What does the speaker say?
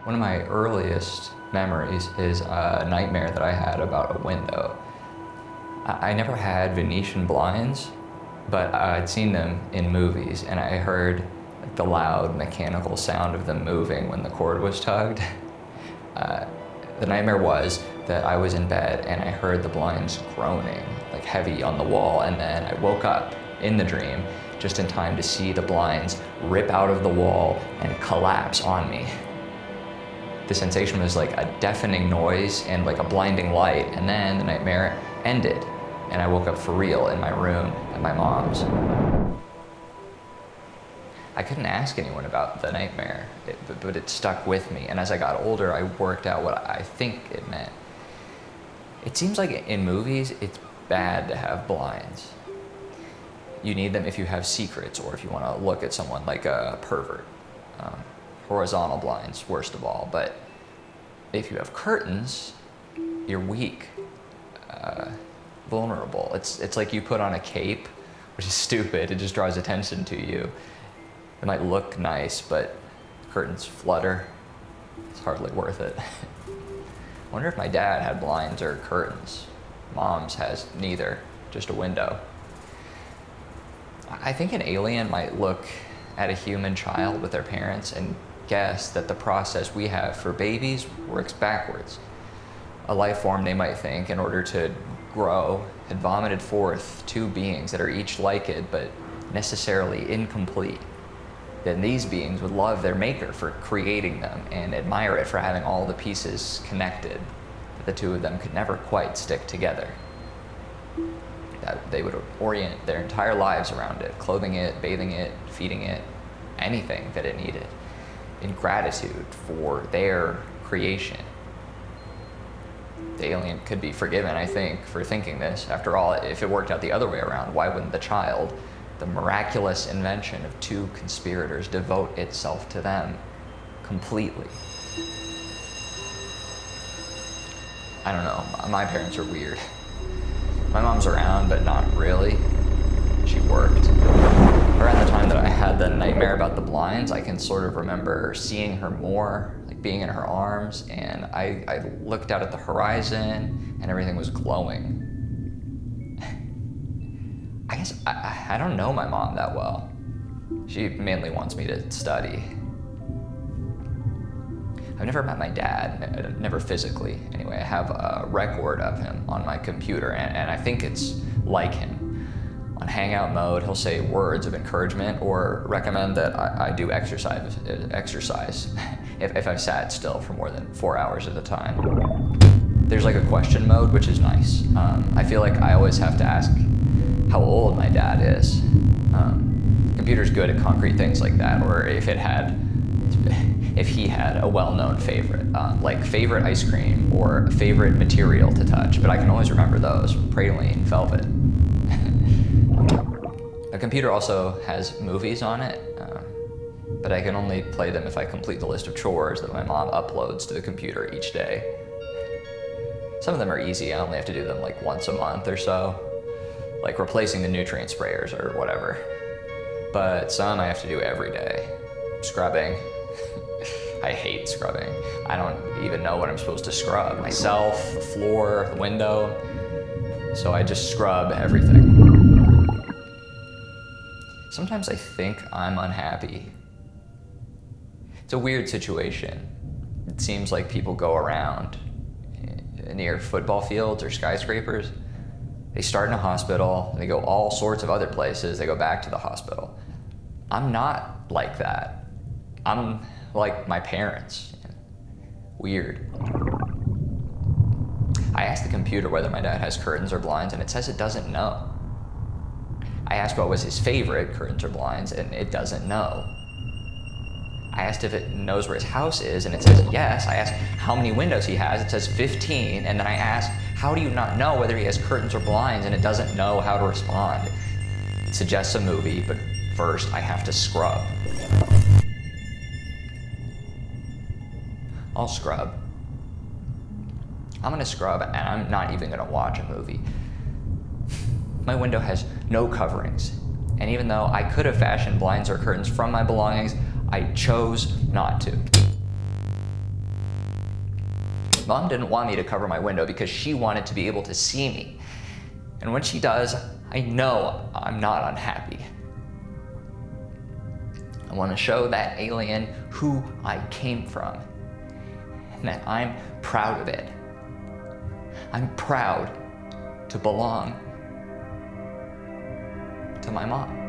One of my earliest memories is a nightmare that I had about a window. I never had Venetian blinds, but I'd seen them in movies, and I heard the loud mechanical sound of them moving when the cord was tugged. The nightmare was that I was in bed and I heard the blinds groaning, like heavy on the wall, and then I woke up in the dream just in time to see the blinds rip out of the wall and collapse on me. The sensation was like a deafening noise and like a blinding light, and then the nightmare ended and I woke up for real in my room at my mom's. I couldn't ask anyone about the nightmare, but it stuck with me, and as I got older I worked out what I think it meant. It seems like in movies it's bad to have blinds. You need them if you have secrets or if you want to look at someone like a pervert. Horizontal blinds, worst of all, but if you have curtains, you're weak, vulnerable. It's like you put on a cape, which is stupid, it just draws attention to you. It might look nice, but curtains flutter. It's hardly worth it. I wonder if my dad had blinds or curtains. Mom's has neither, just a window. I think an alien might look at a human child with their parents and guess that the process we have for babies works backwards. A life form, they might think, in order to grow, had vomited forth two beings that are each like it, but necessarily incomplete. Then these beings would love their maker for creating them and admire it for having all the pieces connected, but the two of them could never quite stick together. That they would orient their entire lives around it, clothing it, bathing it, feeding it, anything that it needed, in gratitude for their creation. The alien could be forgiven, I think, for thinking this. After all, if it worked out the other way around, why wouldn't the child, the miraculous invention of two conspirators, devote itself to them completely? I don't know, my parents are weird. My mom's around, but not really. She worked. Around the time that I had the nightmare about the blinds, I can sort of remember seeing her more, like being in her arms, and I looked out at the horizon and everything was glowing. I guess I don't know my mom that well. She mainly wants me to study. I've never met my dad, never physically. Anyway, I have a record of him on my computer, and I think it's like him. On hangout mode, he'll say words of encouragement or recommend that I do exercise if I've sat still for more than 4 hours at a time. There's like a question mode, which is nice. I feel like I always have to ask how old my dad is. Computer's good at concrete things like that, or if he had a well-known favorite, like favorite ice cream or favorite material to touch, but I can always remember those: praline, velvet. A computer also has movies on it, but I can only play them if I complete the list of chores that my mom uploads to the computer each day. Some of them are easy, I only have to do them like once a month or so, like replacing the nutrient sprayers or whatever. But some I have to do every day. Scrubbing. I hate scrubbing. I don't even know what I'm supposed to scrub. Myself, the floor, the window. So I just scrub everything. Sometimes I think I'm unhappy. It's a weird situation. It seems like people go around near football fields or skyscrapers. They start in a hospital, they go all sorts of other places, they go back to the hospital. I'm not like that. I'm like my parents. Weird. I asked the computer whether my dad has curtains or blinds, and it says it doesn't know. I asked what was his favorite, curtains or blinds, and it doesn't know. I asked if it knows where his house is, and it says yes. I asked how many windows he has, it says 15, and then I asked, how do you not know whether he has curtains or blinds, and it doesn't know how to respond. It suggests a movie, but first I have to scrub. I'll scrub. I'm gonna scrub, and I'm not even gonna watch a movie. My window has no coverings, and even though I could have fashioned blinds or curtains from my belongings, I chose not to. mom didn't want me to cover my window because she wanted to be able to see me. And when she does, I know I'm not unhappy. I want to show that alien who I came from and that I'm proud of it. I'm proud to belong to my mom.